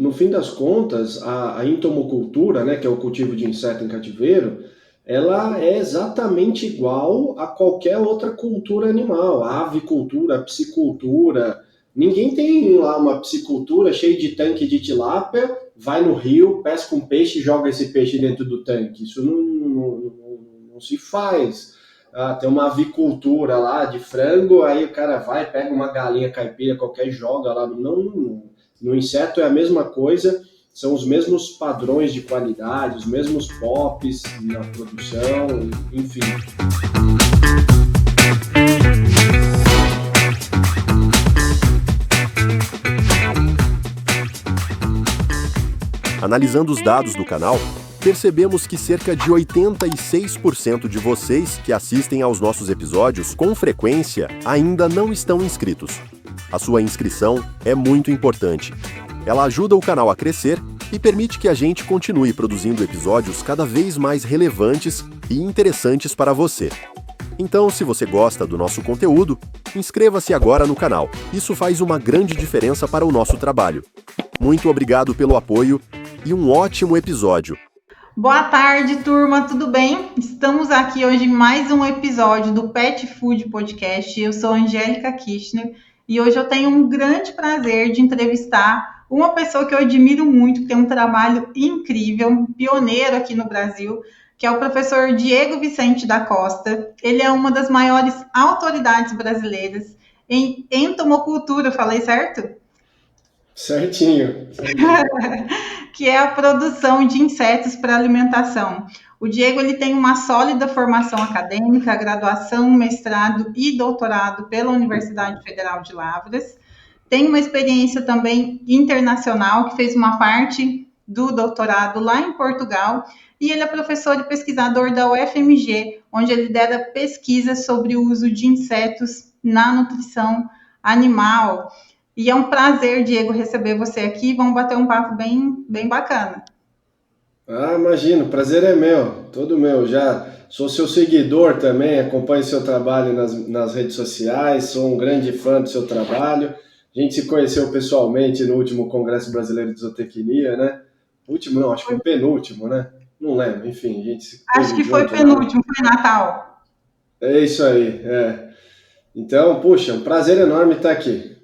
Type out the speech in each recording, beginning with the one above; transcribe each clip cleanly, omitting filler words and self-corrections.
no fim das contas, a entomocultura, né, que é o cultivo de inseto em cativeiro, ela é exatamente igual a qualquer outra cultura animal, a avicultura, a piscicultura. Ninguém tem lá uma piscicultura cheia de tanque de tilápia, vai no rio, pesca um peixe e joga esse peixe dentro do tanque. Isso não se faz. Tem uma avicultura lá de frango, aí o cara vai, pega uma galinha caipira qualquer, joga lá. No inseto é a mesma coisa, são os mesmos padrões de qualidade, os mesmos POPs na produção, enfim. Analisando os dados do canal, percebemos que cerca de 86% de vocês que assistem aos nossos episódios com frequência ainda não estão inscritos. A sua inscrição é muito importante. Ela ajuda o canal a crescer e permite que a gente continue produzindo episódios cada vez mais relevantes e interessantes para você. Então, se você gosta do nosso conteúdo, inscreva-se agora no canal. Isso faz uma grande diferença para o nosso trabalho. Muito obrigado pelo apoio e um ótimo episódio. Boa tarde, turma, tudo bem? Estamos aqui hoje em mais um episódio do Pet Food Podcast. Eu sou Angélica Kirchner e hoje eu tenho um grande prazer de entrevistar uma pessoa que eu admiro muito, que tem um trabalho incrível, um pioneiro aqui no Brasil, que é o professor Diego Vicente da Costa. Ele é uma das maiores autoridades brasileiras em entomocultura, falei certo? Certinho. Que é a produção de insetos para alimentação. O Diego ele tem uma sólida formação acadêmica, graduação, mestrado e doutorado pela Universidade Federal de Lavras. Tem uma experiência também internacional, que fez uma parte do doutorado lá em Portugal. E ele é professor e pesquisador da UFMG, onde ele lidera pesquisas sobre o uso de insetos na nutrição animal. E é um prazer, Diego, receber você aqui. Vamos bater um papo bem bacana. Imagino, o prazer é meu, todo meu. Já sou seu seguidor também, acompanho seu trabalho nas redes sociais, sou um grande fã do seu trabalho. A gente se conheceu pessoalmente no último Congresso Brasileiro de Zootecnia, né? Último não, acho que foi penúltimo, né? Não lembro, enfim. A gente acho que foi penúltimo, foi Natal. É isso aí, Então, puxa, um prazer enorme estar aqui.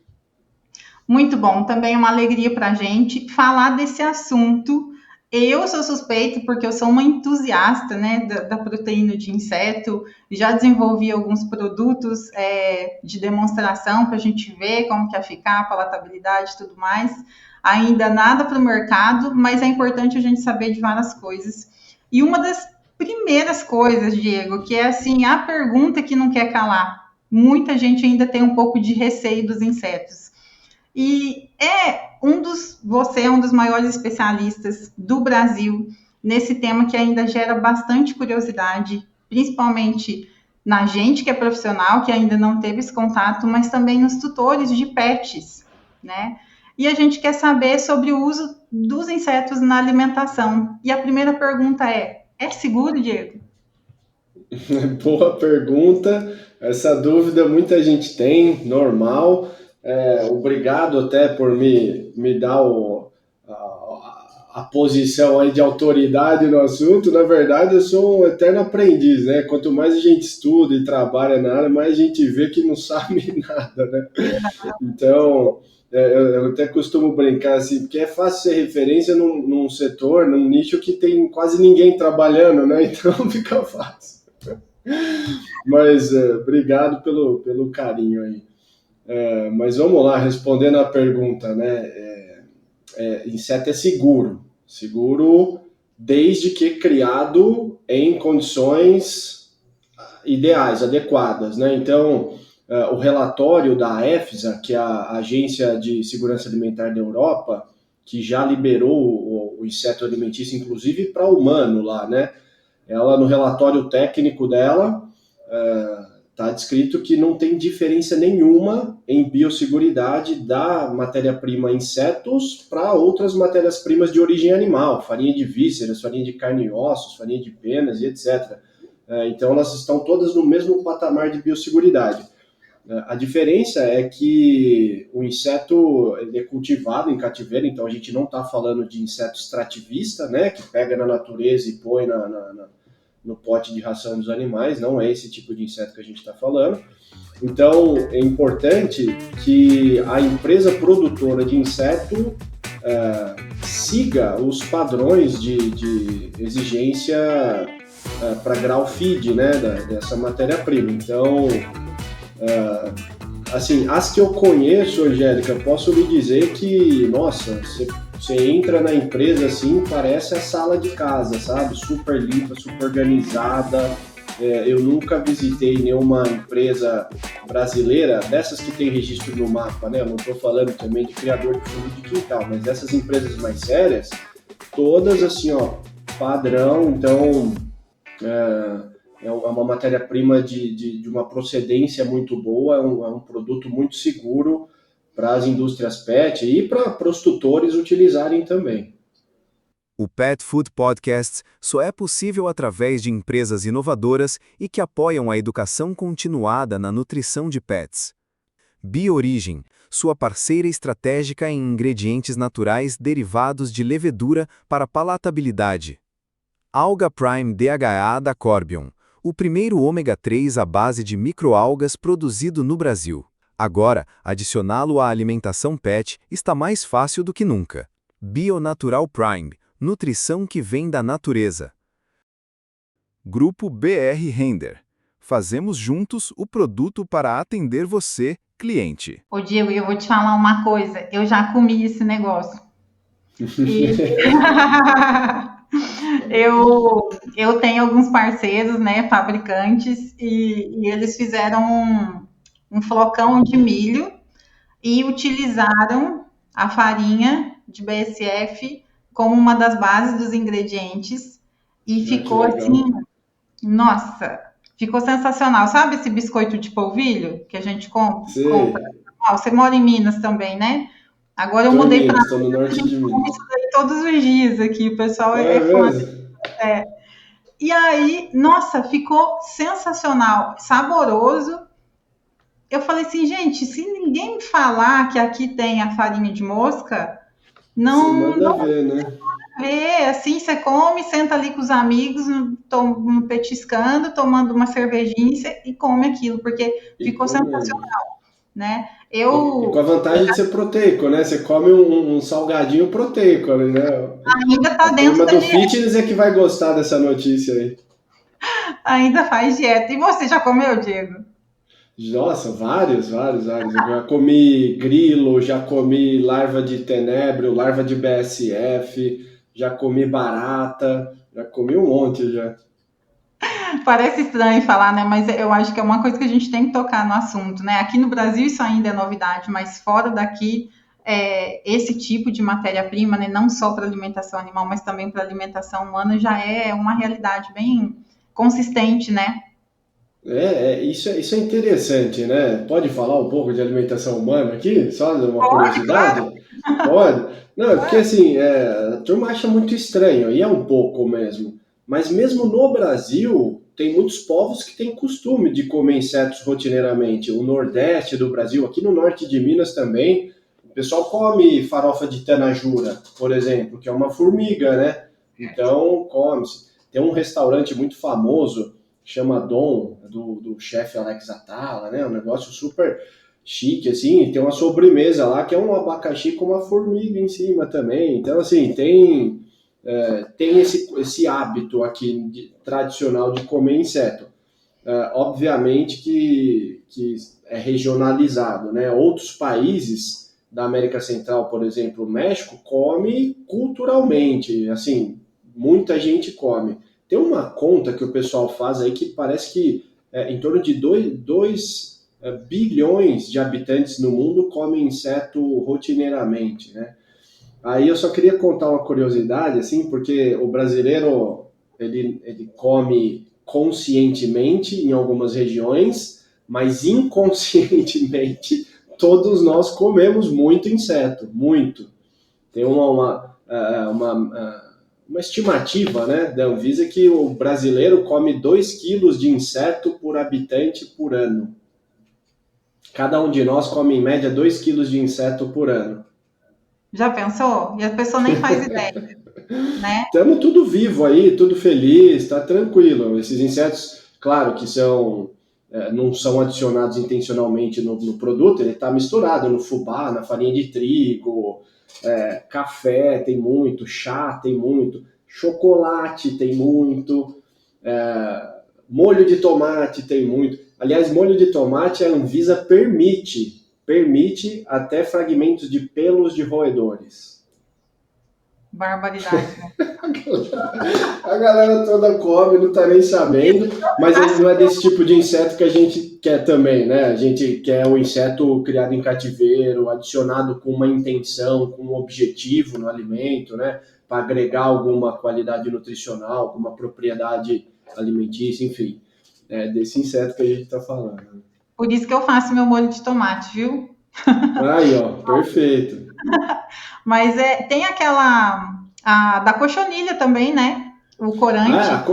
Muito bom, também é uma alegria para a gente falar desse assunto. Eu sou suspeita porque eu sou uma entusiasta, né, da proteína de inseto, já desenvolvi alguns produtos de demonstração para a gente ver como que ia ficar, a palatabilidade e tudo mais. Ainda nada para o mercado, mas é importante a gente saber de várias coisas. E uma das primeiras coisas, Diego, que é assim, a pergunta que não quer calar. Muita gente ainda tem um pouco de receio dos insetos. E você é um dos maiores especialistas do Brasil nesse tema que ainda gera bastante curiosidade, principalmente na gente que é profissional, que ainda não teve esse contato, mas também nos tutores de pets, né? E a gente quer saber sobre o uso dos insetos na alimentação. E a primeira pergunta é seguro, Diego? Boa pergunta. Essa dúvida muita gente tem, normal. Obrigado até por me dar a posição aí de autoridade no assunto. Na verdade, eu sou um eterno aprendiz, né? Quanto mais a gente estuda e trabalha na área, mais a gente vê que não sabe nada, né? Então, eu até costumo brincar assim, porque é fácil ser referência num setor, num nicho que tem quase ninguém trabalhando, né? Então fica fácil. Mas obrigado pelo carinho aí. Mas vamos lá, respondendo a pergunta, né? Inseto é seguro desde que criado em condições ideais, adequadas, né? Então, o relatório da EFSA, que é a Agência de Segurança Alimentar da Europa, que já liberou o inseto alimentício, inclusive para humano lá, né? Ela, no relatório técnico dela, está descrito que não tem diferença nenhuma em biosseguridade da matéria-prima insetos para outras matérias-primas de origem animal, farinha de vísceras, farinha de carne e ossos, farinha de penas e etc. Então, elas estão todas no mesmo patamar de biosseguridade. A diferença é que o inseto ele é cultivado em cativeiro, então a gente não está falando de inseto extrativista, né, que pega na natureza e põe no pote de ração dos animais, não é esse tipo de inseto que a gente está falando. Então, é importante que a empresa produtora de inseto siga os padrões de exigência para grau feed, né, dessa matéria-prima. Então, assim, as que eu conheço, Angélica, posso lhe dizer que, nossa, você entra na empresa assim, parece a sala de casa, sabe? Super limpa, super organizada. Eu nunca visitei nenhuma empresa brasileira, dessas que tem registro no mapa, né? Eu não estou falando também de criador de fundo de quintal, mas dessas empresas mais sérias, todas assim, ó, padrão. Então, é uma matéria-prima de uma procedência muito boa, é um produto muito seguro para as indústrias pet e para os tutores utilizarem também. O Pet Food Podcast só é possível através de empresas inovadoras e que apoiam a educação continuada na nutrição de pets. Biorigem, sua parceira estratégica em ingredientes naturais derivados de levedura para palatabilidade. Alga Prime DHA da Corbion, o primeiro ômega 3 à base de microalgas produzido no Brasil. Agora, adicioná-lo à alimentação pet está mais fácil do que nunca. Bionatural Prime, nutrição que vem da natureza. Grupo BR Render. Fazemos juntos o produto para atender você, cliente. Ô, Diego, eu vou te falar uma coisa. Eu já comi esse negócio. E... eu tenho alguns parceiros, né, fabricantes, e eles fizeram um flocão de milho e utilizaram a farinha de BSF como uma das bases dos ingredientes e ficou assim, nossa, ficou sensacional. Sabe esse biscoito de polvilho que a gente compra? Você mora em Minas também, né? Agora eu mudei para Estou no norte de Minas. Isso daí todos os dias aqui, o pessoal é fã. E aí, nossa, ficou sensacional, saboroso. Eu falei assim, gente, se ninguém me falar que aqui tem a farinha de mosca, não ver, né? Assim, você come, senta ali com os amigos, petiscando, tomando uma cervejinha e come aquilo, porque ficou sensacional, né? E com a vantagem de ser proteico, né? Você come um salgadinho proteico ali, né? Ainda tá dentro da dieta. O fitness é que vai gostar dessa notícia aí. Ainda faz dieta. E você já comeu, Diego? Nossa, vários. Eu já comi grilo, já comi larva de tenebro, larva de BSF, já comi barata, já comi um monte já. Parece estranho falar, né? Mas eu acho que é uma coisa que a gente tem que tocar no assunto, né? Aqui no Brasil isso ainda é novidade, mas fora daqui, esse tipo de matéria-prima, né? Não só para alimentação animal, mas também para alimentação humana, já é uma realidade bem consistente, né? Isso é interessante, né? Pode falar um pouco de alimentação humana aqui? Só uma curiosidade? Claro. Pode? Não, porque assim, a turma acha muito estranho, e é um pouco mesmo. Mas mesmo no Brasil, tem muitos povos que têm costume de comer insetos rotineiramente. O Nordeste do Brasil, aqui no Norte de Minas também, o pessoal come farofa de tanajura, por exemplo, que é uma formiga, né? Então, come-se. Tem um restaurante muito famoso, chama Dom, do chefe Alex Atala, né? Um negócio super chique, assim. Tem uma sobremesa lá que é um abacaxi com uma formiga em cima também. Então, assim, tem esse hábito aqui tradicional de comer inseto. Obviamente que é regionalizado, né? Outros países da América Central, por exemplo, o México, come culturalmente, assim, muita gente come. Tem uma conta que o pessoal faz aí que parece que em torno de 2 bilhões de habitantes no mundo comem inseto rotineiramente, né? Aí eu só queria contar uma curiosidade, assim, porque o brasileiro, ele come conscientemente em algumas regiões, mas inconscientemente todos nós comemos muito inseto, muito. Tem uma estimativa, né, da Anvisa que o brasileiro come 2 quilos de inseto por habitante por ano. Cada um de nós come em média 2 quilos de inseto por ano. Já pensou? E a pessoa nem faz ideia, né? Estamos tudo vivo aí, tudo feliz, tá tranquilo. Esses insetos, claro que não são adicionados intencionalmente no produto, ele está misturado no fubá, na farinha de trigo, café tem muito, chá tem muito, chocolate tem muito, molho de tomate tem muito. Aliás, molho de tomate a Anvisa permite até fragmentos de pelos de roedores. Barbaridade, né? A galera toda come, não tá nem sabendo, mas não é desse tipo de inseto que a gente quer também, né? A gente quer o inseto criado em cativeiro, adicionado com uma intenção, com um objetivo no alimento, né? Para agregar alguma qualidade nutricional, alguma propriedade alimentícia, enfim. É desse inseto que a gente tá falando. Por isso que eu faço meu molho de tomate, viu? Aí, ó, perfeito. Mas tem da cochonilha também, né? O corante.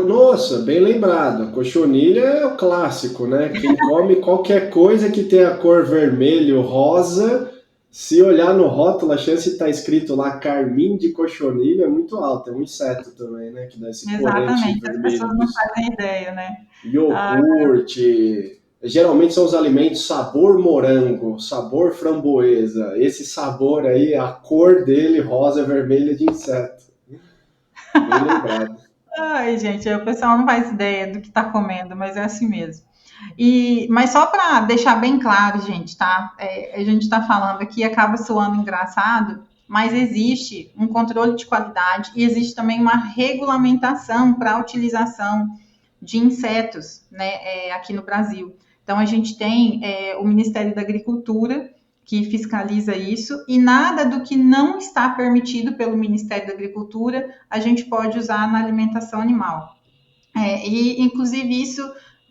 Nossa, bem lembrado. A cochonilha é o clássico, né? Quem come qualquer coisa que tenha a cor vermelho, rosa, se olhar no rótulo, a chance de estar escrito lá carmim de cochonilha é muito alta. É um inseto também, né? Que dá esse corante vermelho. As pessoas não fazem ideia, né? Iogurte. Geralmente são os alimentos sabor morango, sabor framboesa. Esse sabor aí, a cor dele, rosa, vermelha de inseto. Bem lembrado. Ai, gente, o pessoal não faz ideia do que está comendo, mas é assim mesmo. Mas só para deixar bem claro, gente, tá? A gente está falando aqui, acaba soando engraçado, mas existe um controle de qualidade e existe também uma regulamentação para a utilização de insetos, né, aqui no Brasil. Então, a gente tem o Ministério da Agricultura, que fiscaliza isso, e nada do que não está permitido pelo Ministério da Agricultura a gente pode usar na alimentação animal. Inclusive, isso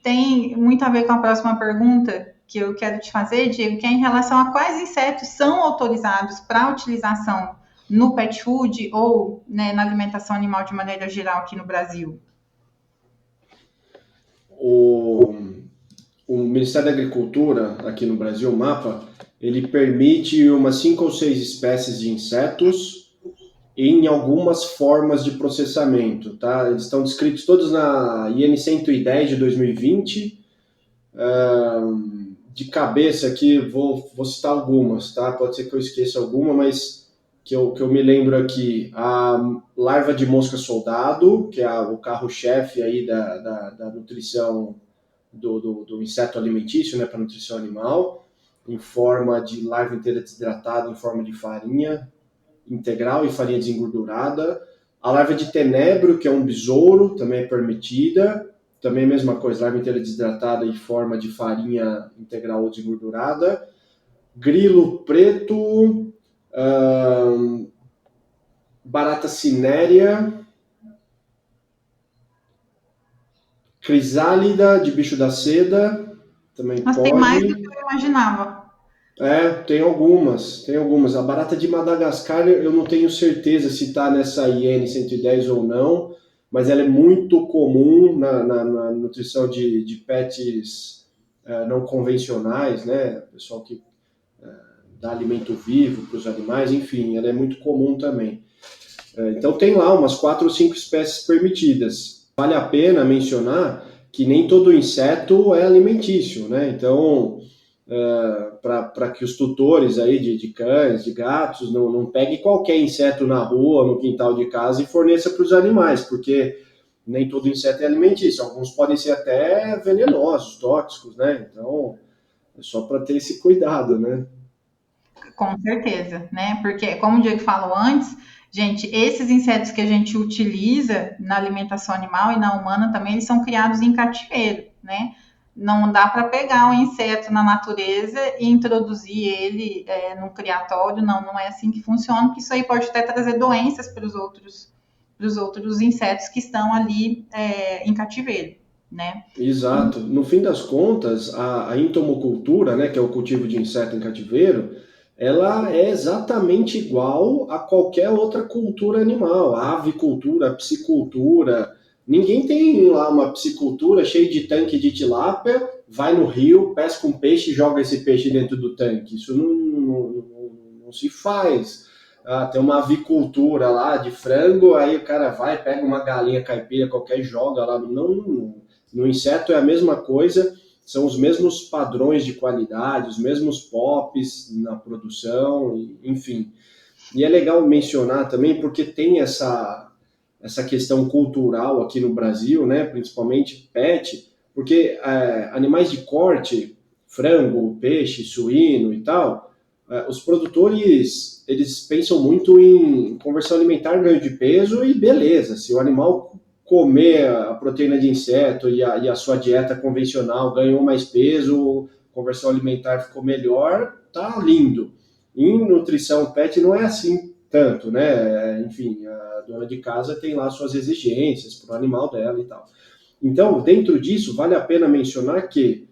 tem muito a ver com a próxima pergunta que eu quero te fazer, Diego, que é em relação a quais insetos são autorizados para utilização no pet food ou, né, na alimentação animal de maneira geral aqui no Brasil. O Ministério da Agricultura, aqui no Brasil, o MAPA, ele permite umas 5 ou 6 espécies de insetos em algumas formas de processamento, tá? Eles estão descritos todos na IN 110 de 2020. De cabeça aqui, vou citar algumas, tá? Pode ser que eu esqueça alguma, mas que eu me lembro aqui. A larva de mosca soldado, que é o carro-chefe aí da nutrição do inseto alimentício, né, para nutrição animal, em forma de larva inteira desidratada, em forma de farinha integral e farinha desengordurada. A larva de tenebro, que é um besouro, também é permitida. Também a mesma coisa, larva inteira desidratada em forma de farinha integral ou desengordurada. Grilo preto, barata cinérea, crisálida de bicho da seda, também Mas pode. Tem mais do que eu imaginava. Tem algumas. A barata de Madagascar, eu não tenho certeza se está nessa IN 110 ou não, mas ela é muito comum na nutrição de pets não convencionais, né? Pessoal que dá alimento vivo para os animais, enfim, ela é muito comum também. Então tem lá umas 4 ou 5 espécies permitidas. Vale a pena mencionar que nem todo inseto é alimentício, né? Então, para que os tutores aí de cães, de gatos, não peguem qualquer inseto na rua, no quintal de casa e forneça para os animais, porque nem todo inseto é alimentício. Alguns podem ser até venenosos, tóxicos, né? Então, é só para ter esse cuidado, né? Com certeza, né? Porque, como o Diego falou antes, gente, esses insetos que a gente utiliza na alimentação animal e na humana também, eles são criados em cativeiro, né? Não dá para pegar um inseto na natureza e introduzir ele num criatório, não é assim que funciona, porque isso aí pode até trazer doenças para os outros insetos que estão ali em cativeiro, né? Exato. No fim das contas, a entomocultura, né, que é o cultivo de inseto em cativeiro, ela é exatamente igual a qualquer outra cultura animal, a avicultura, a piscicultura. Ninguém tem lá uma piscicultura cheia de tanque de tilápia vai no rio, pesca um peixe e joga esse peixe dentro do tanque. Isso não se faz. Tem uma avicultura lá de frango, aí o cara vai, pega uma galinha caipira qualquer e joga lá. No inseto é a mesma coisa, são os mesmos padrões de qualidade, os mesmos POPs na produção, enfim. E é legal mencionar também porque tem essa questão cultural aqui no Brasil, né, principalmente pet, porque animais de corte, frango, peixe, suíno e tal, os produtores, eles pensam muito em conversão alimentar, ganho de peso e beleza. Se o animal comer a proteína de inseto e a sua dieta convencional ganhou mais peso, conversão alimentar ficou melhor, tá lindo. Em nutrição pet não é assim tanto, né? Enfim, a dona de casa tem lá suas exigências para o animal dela e tal. Então, dentro disso, vale a pena mencionar que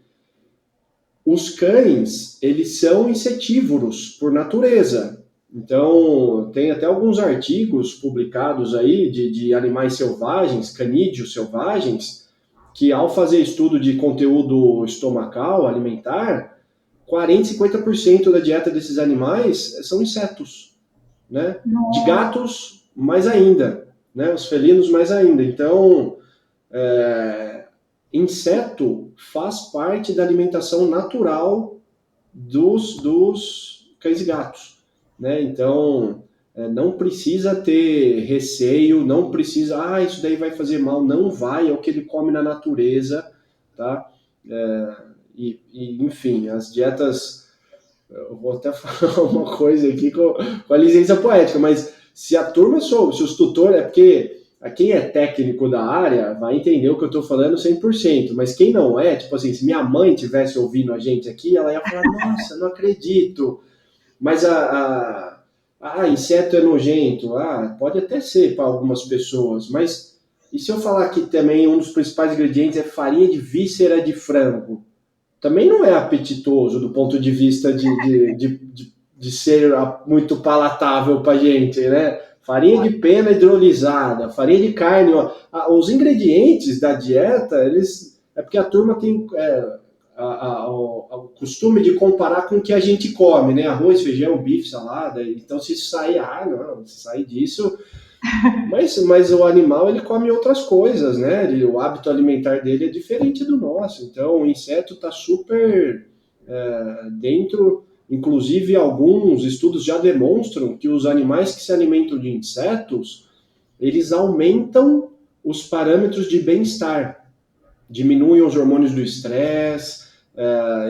os cães, eles são insetívoros por natureza. Então, tem até alguns artigos publicados aí de animais selvagens, canídeos selvagens, que ao fazer estudo de conteúdo estomacal, alimentar, 40%, 50% da dieta desses animais são insetos, né? Nossa. De gatos, mais ainda, né? Os felinos, mais ainda. Então, inseto faz parte da alimentação natural dos cães e gatos, né? Então, não precisa ter receio, não precisa, isso daí vai fazer mal, não vai, é o que ele come na natureza, tá? Enfim, as dietas, eu vou até falar uma coisa aqui com a licença poética, mas se a turma soube, se os tutores, porque quem é técnico da área vai entender o que eu estou falando 100%, mas quem não é, tipo assim, se minha mãe estivesse ouvindo a gente aqui, ela ia falar, nossa, não acredito, mas inseto é nojento, pode até ser para algumas pessoas, mas e se eu falar que também um dos principais ingredientes é farinha de víscera de frango? Também não é apetitoso do ponto de vista de ser muito palatável para a gente, né? Farinha de pena hidrolisada, farinha de carne. Os ingredientes da dieta, é porque a turma tem o costume de comparar com o que a gente come, né? Arroz, feijão, bife, salada. Então, se sair, se sair disso... Mas o animal, ele come outras coisas, né? O hábito alimentar dele é diferente do nosso. Então, o inseto está super dentro. Inclusive, alguns estudos já demonstram que os animais que se alimentam de insetos, eles aumentam os parâmetros de bem-estar. Diminuem os hormônios do estresse,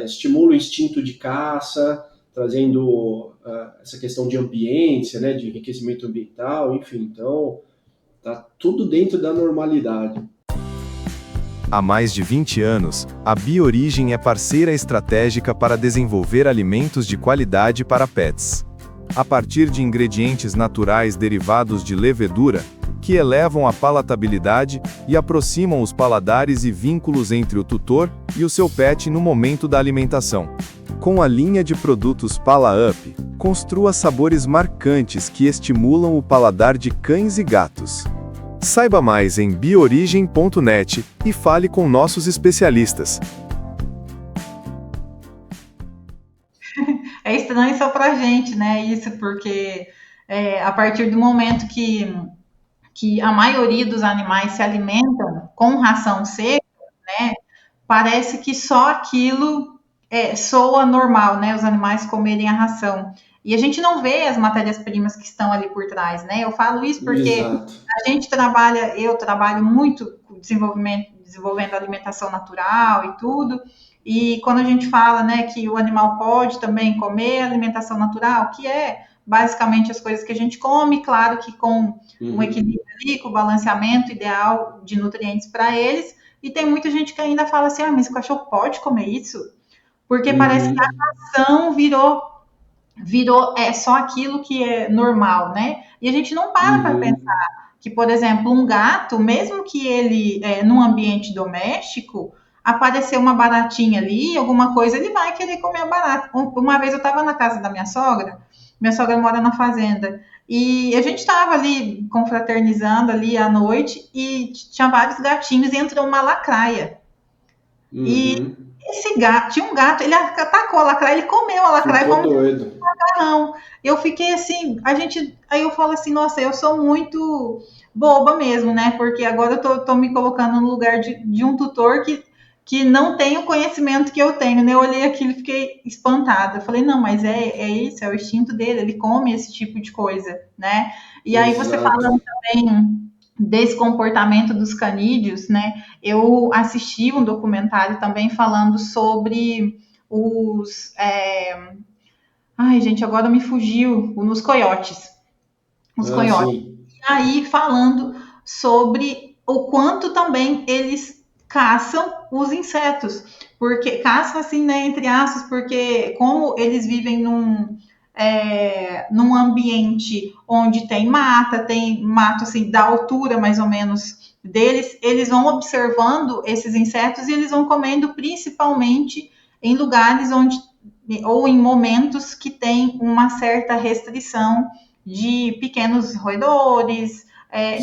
estimulam o instinto de caça, trazendo essa questão de ambiência, né, de enriquecimento ambiental, enfim, então tá tudo dentro da normalidade. Há mais de 20 anos, a Biorigem é parceira estratégica para desenvolver alimentos de qualidade para pets. A partir de ingredientes naturais derivados de levedura, que elevam a palatabilidade e aproximam os paladares e vínculos entre o tutor e o seu pet no momento da alimentação. Com a linha de produtos PalaUp, construa sabores marcantes que estimulam o paladar de cães e gatos. Saiba mais em biorigem.net e fale com nossos especialistas. É estranho só pra gente, né? Isso porque a partir do momento que a maioria dos animais se alimentam com ração seca, né? Parece que só aquilo soa normal, né? Os animais comerem a ração. E a gente não vê as matérias-primas que estão ali por trás, né? Eu falo isso porque eu trabalho muito com desenvolvendo alimentação natural e tudo. E quando a gente fala, né, que o animal pode também comer alimentação natural, que é basicamente as coisas que a gente come, claro que com um equilíbrio ali, com o balanceamento ideal de nutrientes para eles. E tem muita gente que ainda fala assim, mas o cachorro pode comer isso? Porque parece que a ração virou só aquilo que é normal, né? E a gente não para pensar que, por exemplo, um gato, mesmo que ele, num ambiente doméstico, aparecer uma baratinha ali, alguma coisa, ele vai querer comer a barata. Uma vez eu estava na casa da minha sogra mora na fazenda, e a gente estava ali confraternizando ali à noite, e tinha vários gatinhos, e entrou uma lacraia. E esse gato, tinha um gato, ele atacou a lacraia, ele comeu a lacraia Ficou como doido. um macarrão. Eu fiquei assim, aí eu falo assim, nossa, eu sou muito boba mesmo, né? Porque agora eu tô me colocando no lugar de um tutor que não tem o conhecimento que eu tenho, né? Eu olhei aquilo e fiquei espantada. Eu falei, não, mas é isso, é o instinto dele, ele come esse tipo de coisa, né? E aí você Exato. falando também desse comportamento dos canídeos, né? Eu assisti um documentário também falando sobre os. Ai, gente, agora me fugiu. Nos coiotes. Os Ah, coiotes. sim. E aí falando sobre o quanto também eles caçam os insetos. Porque caçam assim, né, entre aspas, porque como eles vivem num ambiente onde tem mato assim, da altura mais ou menos deles, eles vão observando esses insetos e eles vão comendo principalmente em lugares onde ou em momentos que tem uma certa restrição de pequenos roedores,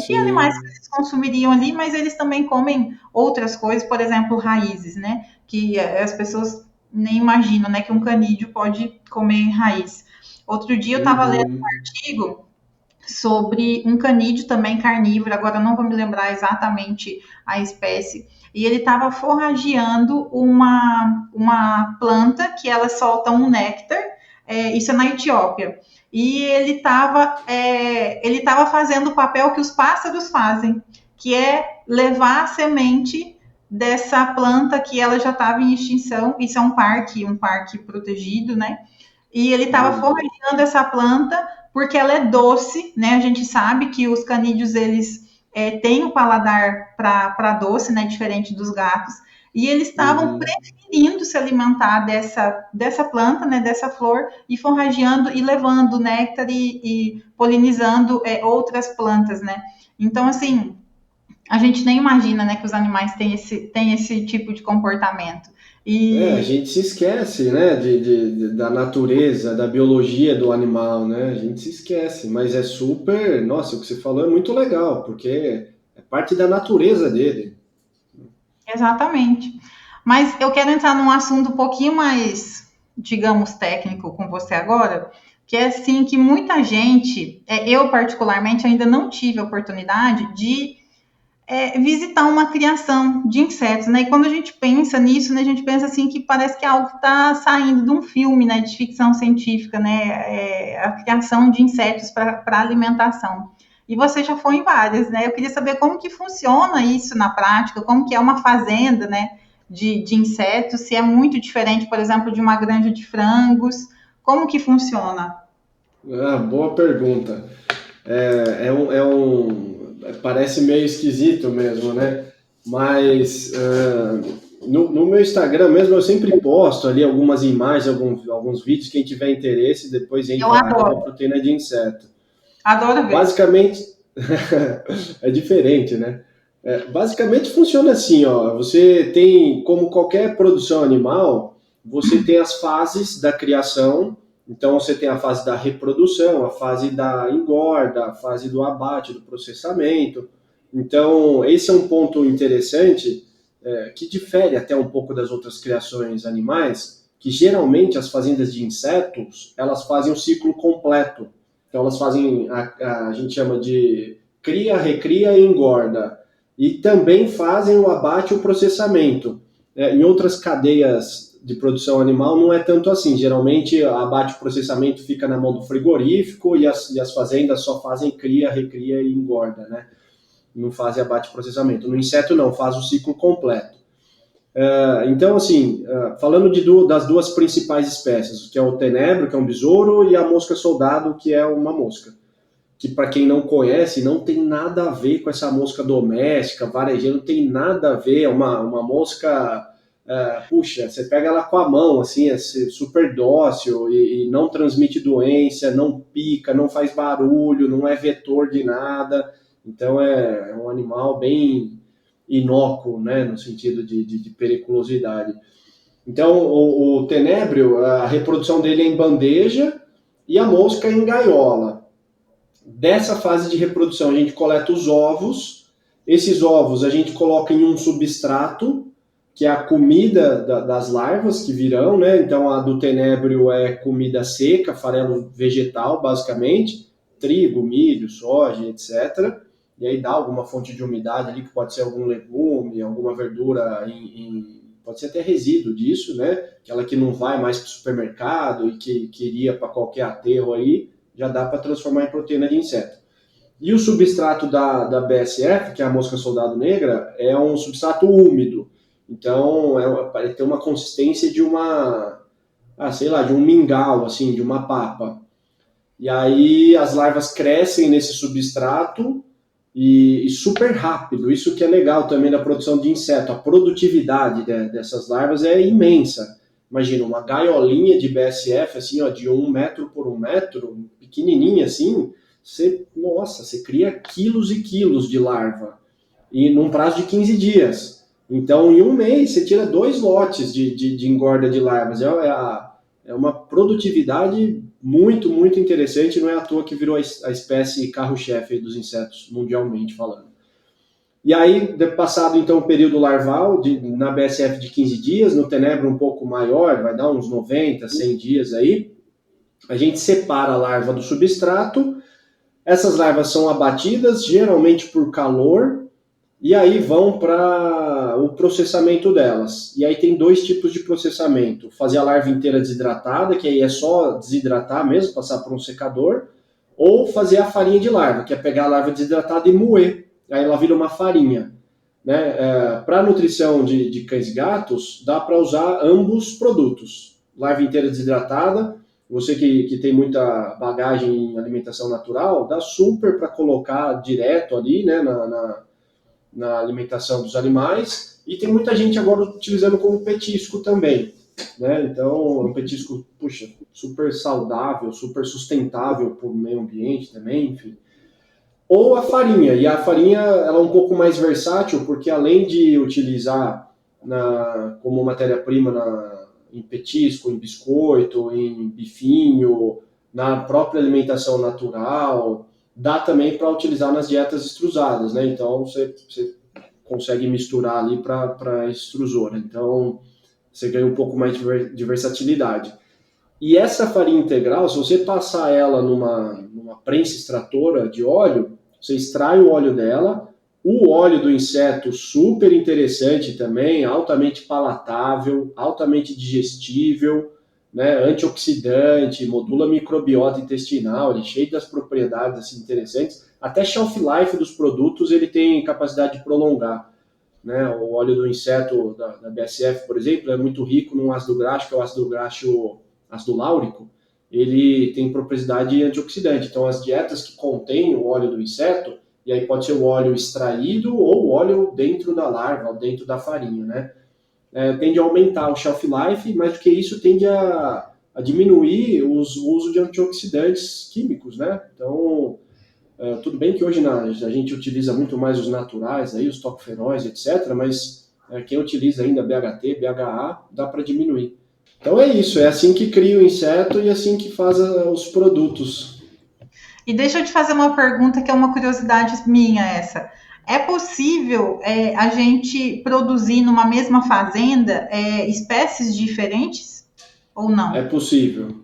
de animais que Sim. eles consumiriam ali, mas eles também comem outras coisas, por exemplo, raízes, né? Que as pessoas nem imaginam, né? Que um canídeo pode comer raiz. Outro dia eu estava lendo um Uhum. artigo sobre um canídeo também carnívoro, agora eu não vou me lembrar exatamente a espécie, e ele estava forrageando uma planta que ela solta um néctar, isso é na Etiópia, e ele tava fazendo o papel que os pássaros fazem, que é levar a semente dessa planta que ela já estava em extinção, isso é um parque protegido, né? E ele estava Uhum. forrageando essa planta porque ela é doce, né? A gente sabe que os canídeos eles têm o paladar para doce, né? Diferente dos gatos. E eles estavam Uhum. preferindo se alimentar dessa planta, né? Dessa flor e forrageando e levando néctar e polinizando outras plantas, né? Então, assim, a gente nem imagina, né, que os animais têm esse tipo de comportamento. A E gente se esquece, né, da natureza, da biologia do animal, né? A gente se esquece, mas é super. Nossa, o que você falou é muito legal, porque é parte da natureza dele. exatamente. Mas eu quero entrar num assunto um pouquinho mais, digamos, técnico com você agora, que é assim que muita gente, eu particularmente ainda não tive a oportunidade de visitar uma criação de insetos, né? E quando a gente pensa nisso, né, a gente pensa assim que parece que é algo que está saindo de um filme, né, de ficção científica, né? A criação de insetos para alimentação. E você já foi em várias, né? Eu queria saber como que funciona isso na prática, como que é uma fazenda, né, de insetos, se é muito diferente, por exemplo, de uma granja de frangos, como que funciona? Ah, boa pergunta. Parece meio esquisito mesmo, né? Mas no meu Instagram mesmo eu sempre posto ali algumas imagens, alguns vídeos, quem tiver interesse, depois Eu entra adoro, @proteína de inseto. adoro ver. Basicamente, é diferente, né? Basicamente funciona assim, ó. Você tem, como qualquer produção animal, você tem as fases da criação. Então você tem a fase da reprodução, a fase da engorda, a fase do abate, do processamento. Então esse é um ponto interessante que difere até um pouco das outras criações animais, que geralmente as fazendas de insetos elas fazem o ciclo completo. Então elas fazem a gente chama de cria, recria e engorda. E também fazem o abate e o processamento. Em outras cadeias de produção animal não é tanto assim. Geralmente abate e processamento fica na mão do frigorífico e as fazendas só fazem cria, recria e engorda, né? Não fazem abate e processamento. No inseto não, faz o ciclo completo. Então, assim, falando das duas principais espécies, que é o tenebro, que é um besouro, e a mosca soldado, que é uma mosca. Que, para quem não conhece, não tem nada a ver com essa mosca doméstica, varejeira, não tem nada a ver. É uma mosca, puxa, você pega ela com a mão, assim, é super dócil e não transmite doença, não pica, não faz barulho, não é vetor de nada. Então, é um animal bem inócuo, né, no sentido de periculosidade. Então, o tenébrio, a reprodução dele é em bandeja e a mosca é em gaiola. Dessa fase de reprodução, a gente coleta os ovos. Esses ovos a gente coloca em um substrato, que é a comida das larvas que virão, né? Então a do tenebrio é comida seca, farelo vegetal, basicamente, trigo, milho, soja, etc. E aí dá alguma fonte de umidade ali, que pode ser algum legume, alguma verdura, pode ser até resíduo disso, né? Aquela que não vai mais para o supermercado e que iria para qualquer aterro aí, já dá para transformar em proteína de inseto. E o substrato da BSF, que é a mosca soldado negra, é um substrato úmido. Então, tem uma consistência de de um mingau, assim, de uma papa. E aí as larvas crescem nesse substrato e super rápido. Isso que é legal também da produção de inseto. A produtividade dessas larvas é imensa. Imagina, uma gaiolinha de BSF, assim, ó, de 1 metro por 1 metro, pequenininha assim, você cria quilos e quilos de larva. E num prazo de 15 dias. Então, em um mês, você tira 2 lotes de engorda de larvas. É uma produtividade muito, muito interessante. Não é à toa que virou a espécie carro-chefe dos insetos, mundialmente falando. E aí, passado então o período larval, na BSF de 15 dias, no tenebro um pouco maior, vai dar uns 90, 100 dias aí, a gente separa a larva do substrato. Essas larvas são abatidas, geralmente por calor, e aí vão para o processamento delas. E aí tem 2 tipos de processamento. Fazer a larva inteira desidratada, que aí é só desidratar mesmo, passar por um secador, ou fazer a farinha de larva, que é pegar a larva desidratada e moer. Aí ela vira uma farinha. Né? Para nutrição de cães e gatos, dá para usar ambos produtos. Larva inteira desidratada, você que tem muita bagagem em alimentação natural, dá super para colocar direto ali, né, na alimentação dos animais, e tem muita gente agora utilizando como petisco também, né? Então, é um petisco, super saudável, super sustentável para o meio ambiente também, enfim. Ou a farinha, e a farinha ela é um pouco mais versátil, porque além de utilizar como matéria-prima em petisco, em biscoito, em bifinho, na própria alimentação natural, dá também para utilizar nas dietas extrusadas, né? Então você consegue misturar ali para extrusora. Então você ganha um pouco mais de versatilidade. E essa farinha integral, se você passar ela numa prensa extratora de óleo, você extrai o óleo dela, o óleo do inseto super interessante também, altamente palatável, altamente digestível, né, antioxidante, modula a microbiota intestinal, ele é cheio das propriedades assim, interessantes. Até shelf life dos produtos ele tem capacidade de prolongar. Né? O óleo do inseto da BSF, por exemplo, é muito rico num ácido graxo, que é o ácido láurico. Ele tem propriedade antioxidante. Então, as dietas que contêm o óleo do inseto, e aí pode ser o óleo extraído ou o óleo dentro da larva, dentro da farinha, né? Tende a aumentar o shelf life, mas do que isso tende a diminuir o uso de antioxidantes químicos, né? Então, tudo bem que hoje a gente utiliza muito mais os naturais, aí, os tocoferóis, etc., mas quem utiliza ainda BHT, BHA, dá para diminuir. Então é isso, é assim que cria o inseto e assim que faz os produtos. E deixa eu te fazer uma pergunta que é uma curiosidade minha essa. É possível a gente produzir numa mesma fazenda espécies diferentes ou não? É possível.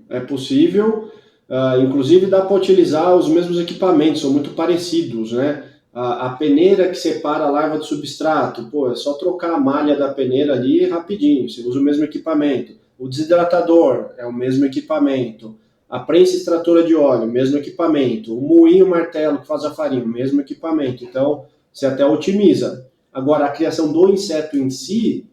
Inclusive dá para utilizar os mesmos equipamentos, são muito parecidos, né? A peneira que separa a larva do substrato, é só trocar a malha da peneira ali rapidinho, você usa o mesmo equipamento. O desidratador é o mesmo equipamento. A prensa extratora de óleo, mesmo equipamento. O moinho martelo que faz a farinha, mesmo equipamento. Então, você até otimiza. Agora, a criação do inseto em si,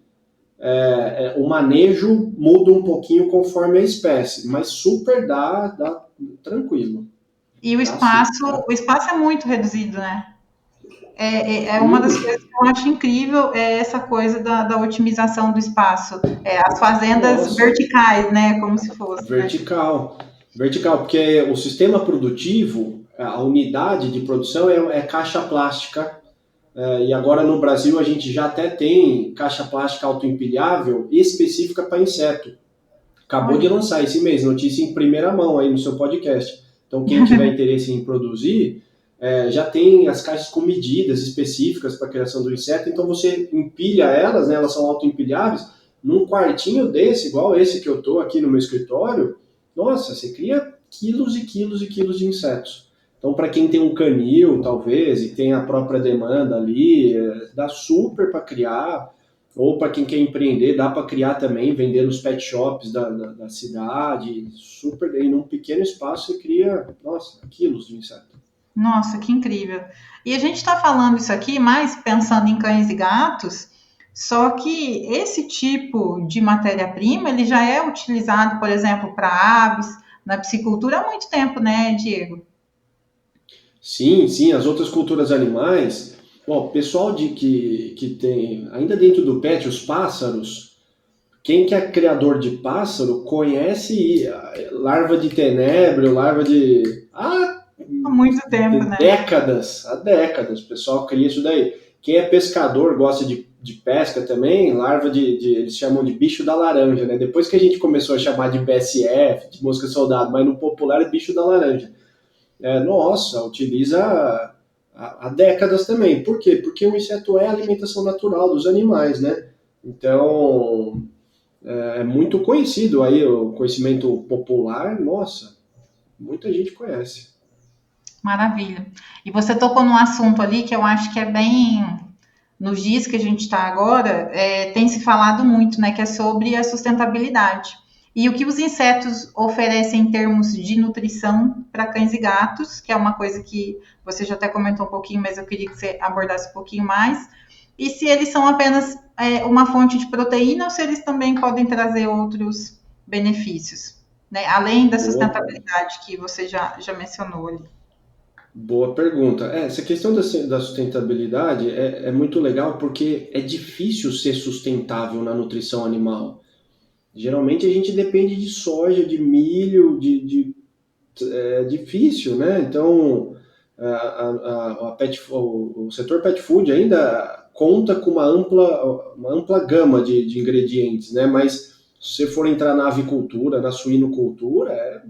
o manejo muda um pouquinho conforme a espécie, mas super dá tranquilo. E o espaço é muito reduzido, né? Uma das coisas que eu acho incrível essa coisa da otimização do espaço. As fazendas verticais, né? Como se fosse. Vertical, porque o sistema produtivo, a unidade de produção é caixa plástica. E agora no Brasil a gente já até tem caixa plástica autoempilhável específica para inseto. Acabou de lançar esse mês, notícia em primeira mão aí no seu podcast. Então quem tiver interesse em produzir, já tem as caixas com medidas específicas para a criação do inseto, então você empilha elas, né, elas são autoempilháveis, num quartinho desse, igual esse que eu estou aqui no meu escritório, nossa, você cria quilos e quilos e quilos de insetos. Então, para quem tem um canil, talvez, e tem a própria demanda ali, dá super para criar, ou para quem quer empreender, dá para criar também, vender nos pet shops da cidade, super, e num pequeno espaço você cria, nossa, quilos de inseto. Nossa, que incrível. E a gente está falando isso aqui mais pensando em cães e gatos, só que esse tipo de matéria-prima, ele já é utilizado, por exemplo, para aves, na piscicultura há muito tempo, né, Diego? Sim, sim, as outras culturas animais, ó, o pessoal que tem, ainda dentro do pet, os pássaros, quem que é criador de pássaro conhece larva de tenebro, larva de... Há muito tempo, né? há décadas, o pessoal cria isso daí. Quem é pescador, gosta de pesca também, larva eles chamam de bicho da laranja, né? Depois que a gente começou a chamar de BSF, de mosca soldado, mas no popular é bicho da laranja. Nossa, utiliza há décadas também. Por quê? Porque o inseto é a alimentação natural dos animais, né? Então, é muito conhecido aí, o conhecimento popular, nossa, muita gente conhece. Maravilha. E você tocou num assunto ali que eu acho que é bem nos dias que a gente está agora, tem se falado muito, né, que é sobre a sustentabilidade. E o que os insetos oferecem em termos de nutrição para cães e gatos, que é uma coisa que você já até comentou um pouquinho, mas eu queria que você abordasse um pouquinho mais. E se eles são apenas uma fonte de proteína ou se eles também podem trazer outros benefícios, né? Além da sustentabilidade que você já mencionou ali. Boa pergunta. Essa questão da sustentabilidade é muito legal porque é difícil ser sustentável na nutrição animal. Geralmente a gente depende de soja, de milho, é difícil, né? Então, o setor pet food ainda conta com uma ampla gama de ingredientes, né? Mas se você for entrar na avicultura, na suinocultura,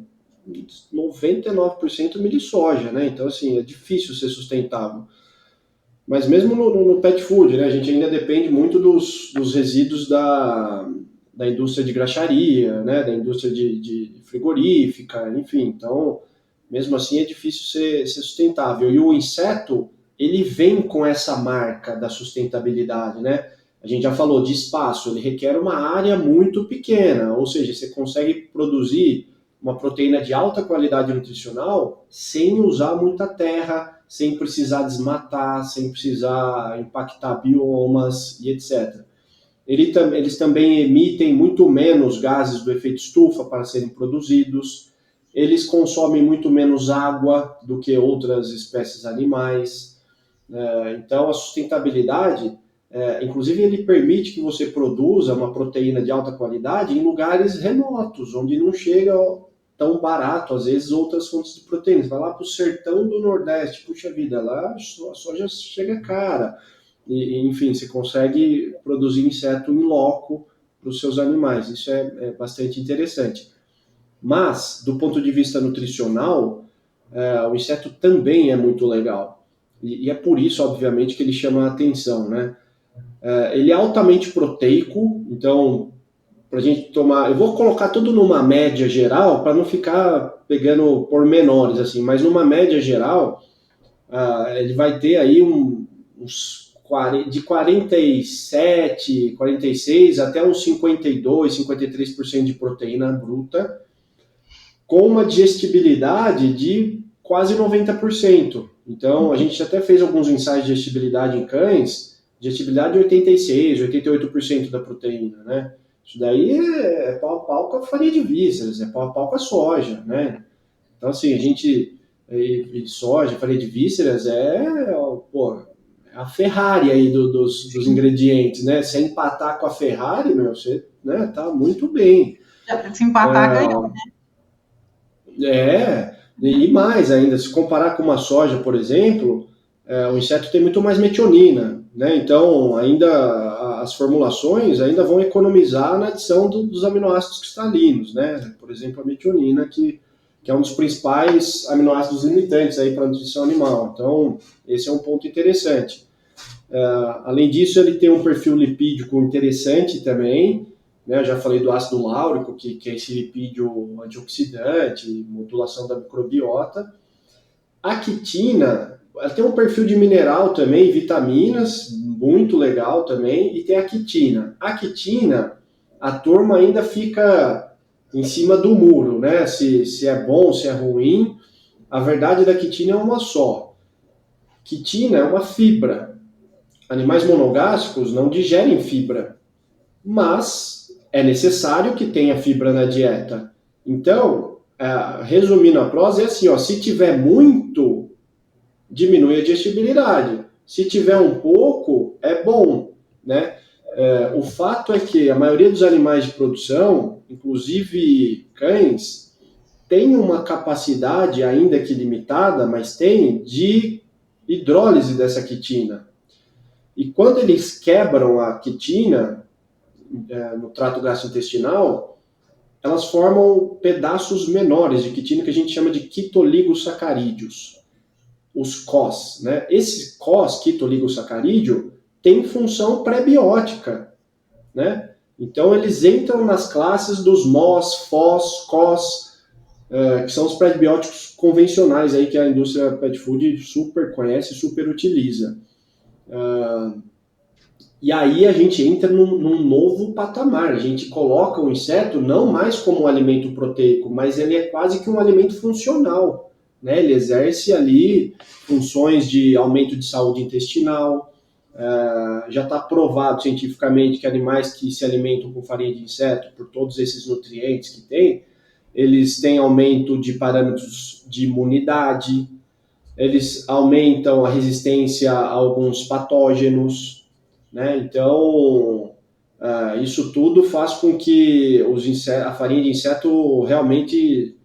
99% milho e soja, né? Então, assim, é difícil ser sustentável. Mas mesmo no pet food, né? A gente ainda depende muito dos resíduos da indústria de graxaria, né? Da indústria de frigorífica, enfim. Então, mesmo assim, é difícil ser sustentável. E o inseto, ele vem com essa marca da sustentabilidade, né? A gente já falou de espaço, ele requer uma área muito pequena, ou seja, você consegue produzir uma proteína de alta qualidade nutricional sem usar muita terra, sem precisar desmatar, sem precisar impactar biomas e etc. Eles também emitem muito menos gases do efeito estufa para serem produzidos, eles consomem muito menos água do que outras espécies animais. Então, a sustentabilidade, inclusive, ele permite que você produza uma proteína de alta qualidade em lugares remotos, onde não chega tão barato, às vezes, outras fontes de proteínas. Vai lá para o sertão do Nordeste, puxa vida, lá a soja chega cara. Enfim, você consegue produzir inseto in loco para os seus animais. Isso é bastante interessante. Mas, do ponto de vista nutricional, o inseto também é muito legal. E é por isso, obviamente, que ele chama a atenção, né? Ele é altamente proteico, então, para a gente tomar... Eu vou colocar tudo numa média geral, para não ficar pegando pormenores, assim, mas numa média geral, ele vai ter aí de 47, 46 até uns 52, 53% de proteína bruta, com uma digestibilidade de quase 90%. Então, a gente até fez alguns ensaios de digestibilidade em cães, digestibilidade de 86, 88% da proteína, né? Isso daí é pau a pau com a farinha de vísceras, é pau a pau com a soja, né? Então, assim, a gente... soja, farinha de vísceras a Ferrari aí dos ingredientes, né? Se empatar com a Ferrari, você, né, tá muito bem. Se empatar, ganhou, né? E mais ainda, se comparar com uma soja, por exemplo, o inseto tem muito mais metionina, né? Então, ainda as formulações ainda vão economizar na adição dos aminoácidos cristalinos, né? Por exemplo, a metionina, que que é um dos principais aminoácidos limitantes aí para a nutrição animal. Então, esse é um ponto interessante. Além disso, ele tem um perfil lipídico interessante também, né? Eu já falei do ácido láurico, que é esse lipídio antioxidante, modulação da microbiota. A quitina, ela tem um perfil de mineral também, vitaminas, muito legal também, e tem a quitina. A quitina, a turma ainda fica em cima do muro, né? Se é bom, se é ruim. A verdade da quitina é uma só. Quitina é uma fibra. Animais monogástricos não digerem fibra, mas é necessário que tenha fibra na dieta. Então, resumindo a prosa, é assim, ó, se tiver muito, diminui a digestibilidade. Se tiver um pouco, é bom, né? O fato é que a maioria dos animais de produção, inclusive cães, tem uma capacidade, ainda que limitada, mas tem, de hidrólise dessa quitina. E quando eles quebram a quitina no trato gastrointestinal, elas formam pedaços menores de quitina que a gente chama de quitoligosacarídeos, os COS, né? Esse COS, quitoligosacarídeo, tem função pré-biótica, né? Então eles entram nas classes dos MOS, FOS, COS, que são os pré-bióticos convencionais aí que a indústria pet food super conhece, super utiliza. E aí a gente entra num novo patamar. A gente coloca o inseto não mais como um alimento proteico, mas ele é quase que um alimento funcional, né? Ele exerce ali funções de aumento de saúde intestinal. Já está provado cientificamente que animais que se alimentam com farinha de inseto, por todos esses nutrientes que tem, eles têm aumento de parâmetros de imunidade, eles aumentam a resistência a alguns patógenos, né? Então, isso tudo faz com que a farinha de inseto realmente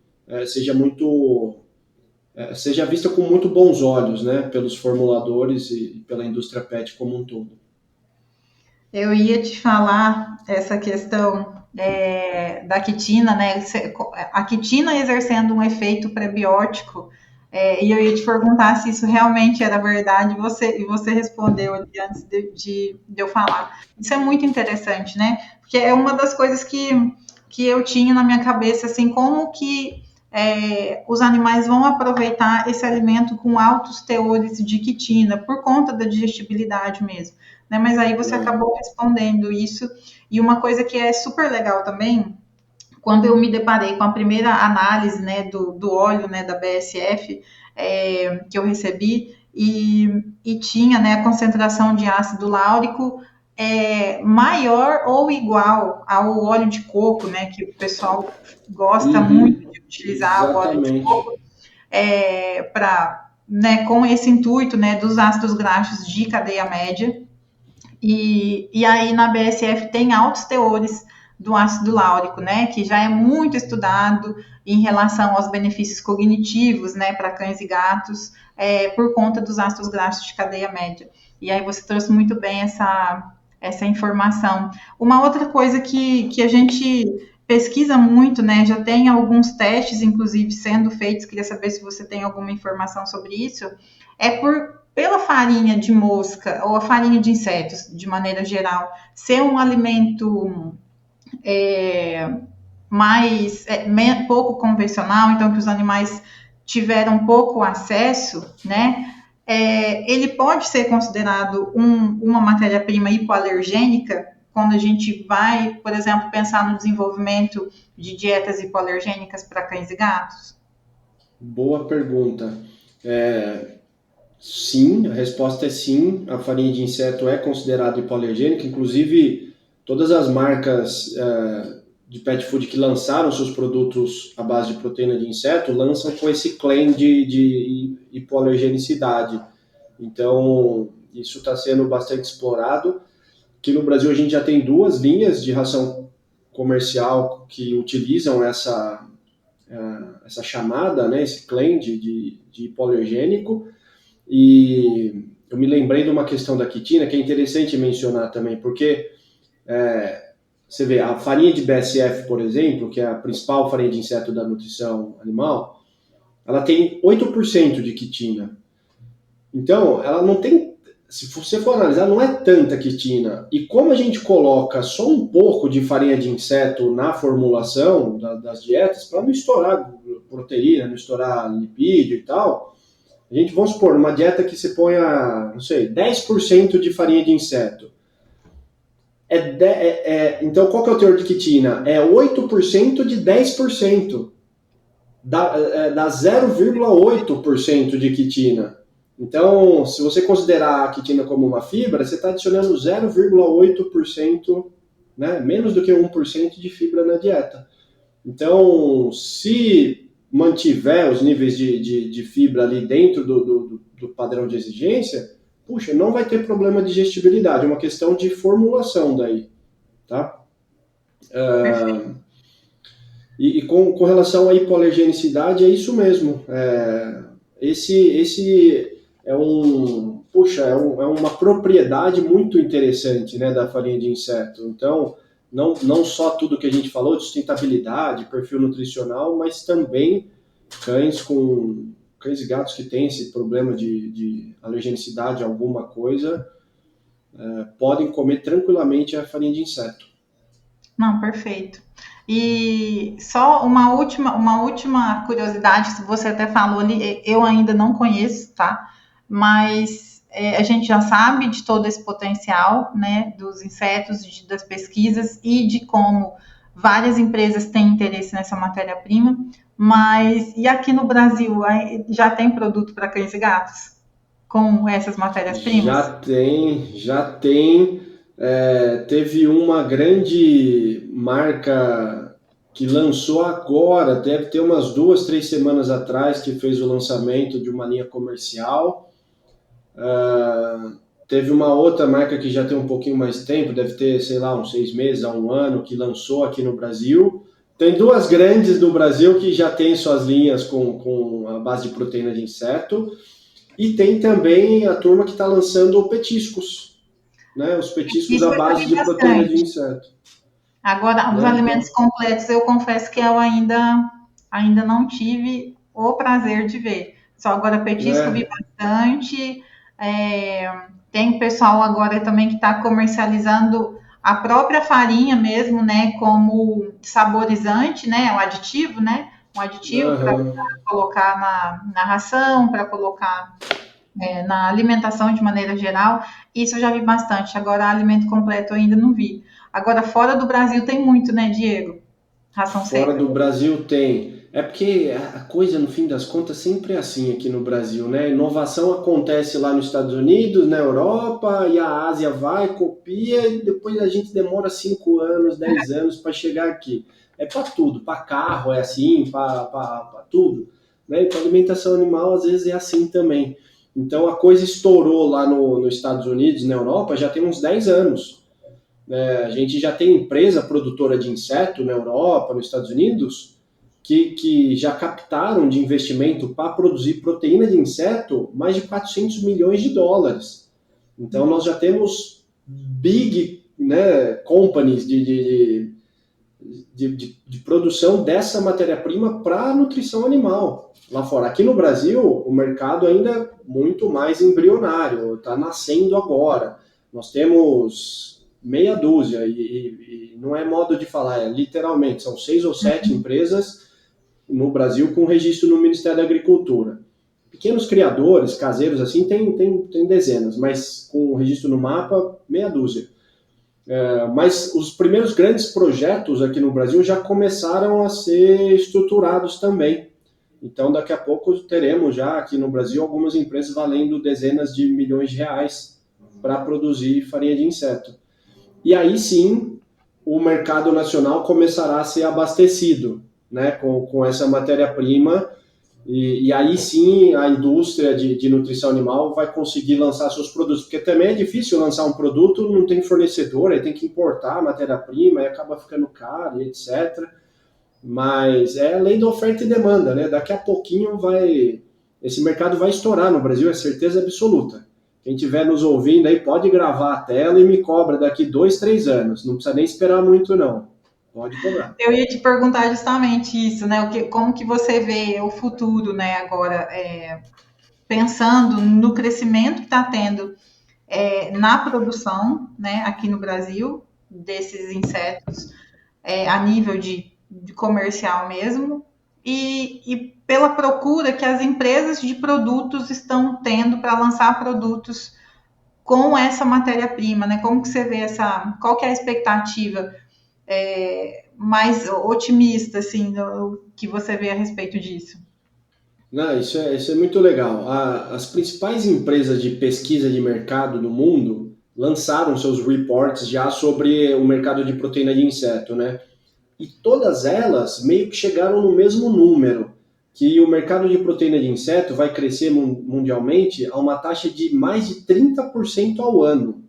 seja vista com muito bons olhos, né? Pelos formuladores e pela indústria pet como um todo. Eu ia te falar essa questão da quitina, né? A quitina exercendo um efeito prebiótico, e eu ia te perguntar se isso realmente era verdade, e você respondeu ali antes de eu falar. Isso é muito interessante, né? Porque é uma das coisas que eu tinha na minha cabeça, assim, como que os animais vão aproveitar esse alimento com altos teores de quitina, por conta da digestibilidade mesmo. Né? Mas aí você acabou respondendo isso. E uma coisa que é super legal também, quando eu me deparei com a primeira análise, né, do óleo, né, da BSF, que eu recebi, e tinha, né, a concentração de ácido láurico maior ou igual ao óleo de coco, né, que o pessoal gosta muito de utilizar. Exatamente. O óleo de coco né, com esse intuito, né, dos ácidos graxos de cadeia média. E aí na BSF tem altos teores do ácido láurico, né, que já é muito estudado em relação aos benefícios cognitivos, né, para cães e gatos, por conta dos ácidos graxos de cadeia média. E aí você trouxe muito bem essa informação. Uma outra coisa que a gente pesquisa muito, né, já tem alguns testes, inclusive, sendo feitos, queria saber se você tem alguma informação sobre isso, pela farinha de mosca ou a farinha de insetos, de maneira geral, ser um alimento pouco convencional, então que os animais tiveram pouco acesso, né? Ele pode ser considerado uma matéria-prima hipoalergênica quando a gente vai, por exemplo, pensar no desenvolvimento de dietas hipoalergênicas para cães e gatos? Boa pergunta. Sim, a resposta é sim. A farinha de inseto é considerada hipoalergênica. Inclusive, todas as marcas de pet food que lançaram seus produtos à base de proteína de inseto lançam com esse claim de hipoalergenicidade. Então, isso está sendo bastante explorado. Aqui no Brasil, a gente já tem 2 linhas de ração comercial que utilizam essa chamada, né, esse claim de hipoalergênico. E eu me lembrei de uma questão da quitina que é interessante mencionar também, porque você vê, a farinha de BSF, por exemplo, que é a principal farinha de inseto da nutrição animal, ela tem 8% de quitina. Então, ela não tem, se você for analisar, não é tanta quitina. E como a gente coloca só um pouco de farinha de inseto na formulação das dietas, para não estourar proteína, não estourar lipídio e tal, a gente, vamos supor, numa dieta que você ponha, não sei, 10% de farinha de inseto. Então, qual que é o teor de quitina? É 8% de 10%. Dá 0,8% de quitina. Então, se você considerar a quitina como uma fibra, você está adicionando 0,8%, né, menos do que 1% de fibra na dieta. Então, se mantiver os níveis de fibra ali dentro do padrão de exigência, puxa, não vai ter problema de digestibilidade, é uma questão de formulação daí, tá? E com relação à hipoalergenicidade, é isso mesmo. Esse é uma propriedade muito interessante, né, da farinha de inseto. Então, não só tudo que a gente falou de sustentabilidade, perfil nutricional, mas também cães e gatos que têm esse problema de alergenicidade a alguma coisa, podem comer tranquilamente a farinha de inseto. Não, perfeito. E só uma última curiosidade, se você até falou ali, eu ainda não conheço, tá? Mas a gente já sabe de todo esse potencial, né, dos insetos, das pesquisas e de como várias empresas têm interesse nessa matéria-prima. Mas e aqui no Brasil já tem produto para cães e gatos com essas matérias-primas? Já tem. Teve uma grande marca que lançou agora, deve ter umas 2, 3 semanas atrás, que fez o lançamento de uma linha comercial. Teve uma outra marca que já tem um pouquinho mais tempo, deve ter, sei lá, uns 6 meses a 1 ano, que lançou aqui no Brasil. Tem 2 grandes do Brasil que já têm suas linhas com a base de proteína de inseto. E tem também a turma que está lançando petiscos, né? Os petiscos à base de proteína de inseto. Agora, os alimentos completos, eu confesso que eu ainda não tive o prazer de ver. Só agora petisco vi bastante. Tem pessoal agora também que está comercializando a própria farinha mesmo, né? Como saborizante, né? O aditivo, né? Um aditivo para colocar na ração, para colocar na alimentação de maneira geral. Isso eu já vi bastante. Agora, alimento completo eu ainda não vi. Agora, fora do Brasil tem muito, né, Diego? Ração seca. Fora do Brasil tem. É porque a coisa, no fim das contas, sempre é assim aqui no Brasil, né? A inovação acontece lá nos Estados Unidos, na Europa, e a Ásia vai, copia, e depois a gente demora 5 anos, 10 anos para chegar aqui. É para tudo, para carro é assim, para tudo. Né? E para alimentação animal, às vezes, é assim também. Então, a coisa estourou lá nos Estados Unidos, na Europa, já tem uns 10 anos. A gente já tem empresa produtora de inseto na Europa, nos Estados Unidos, que já captaram de investimento para produzir proteína de inseto mais de 400 milhões de dólares. Então, nós já temos big, né, companies de produção dessa matéria-prima para nutrição animal lá fora. Aqui no Brasil, o mercado ainda é muito mais embrionário, está nascendo agora. Nós temos meia dúzia, e não é modo de falar, literalmente, são 6 ou 7 empresas no Brasil com registro no Ministério da Agricultura. Pequenos criadores, caseiros assim, tem dezenas, mas com registro no mapa, meia dúzia. Mas os primeiros grandes projetos aqui no Brasil já começaram a ser estruturados também. Então, daqui a pouco teremos já aqui no Brasil algumas empresas valendo dezenas de milhões de reais para produzir farinha de inseto. E aí sim, o mercado nacional começará a ser abastecido, né, com essa matéria-prima, e aí sim a indústria de nutrição animal vai conseguir lançar seus produtos, porque também é difícil lançar um produto, não tem fornecedor, aí tem que importar a matéria-prima, aí acaba ficando caro, etc. Mas é a lei da oferta e demanda, né? Daqui a pouquinho esse mercado vai estourar no Brasil, é certeza absoluta. quem estiver nos ouvindo aí pode gravar a tela e me cobra daqui 2, 3 anos. Não precisa nem esperar muito, não. Pode cobrar. Eu ia te perguntar justamente isso, né? Como que você vê o futuro, né? Agora, pensando no crescimento que está tendo na produção, né? Aqui no Brasil, desses insetos, a nível de comercial mesmo, e pela procura que as empresas de produtos estão tendo para lançar produtos com essa matéria-prima, né? Como que você vê qual que é a expectativa mais otimista, assim, que você vê a respeito disso? Não, isso é muito legal. As principais empresas de pesquisa de mercado do mundo lançaram seus reports já sobre o mercado de proteína de inseto, né? E todas elas meio que chegaram no mesmo número, que o mercado de proteína de inseto vai crescer mundialmente a uma taxa de mais de 30% ao ano.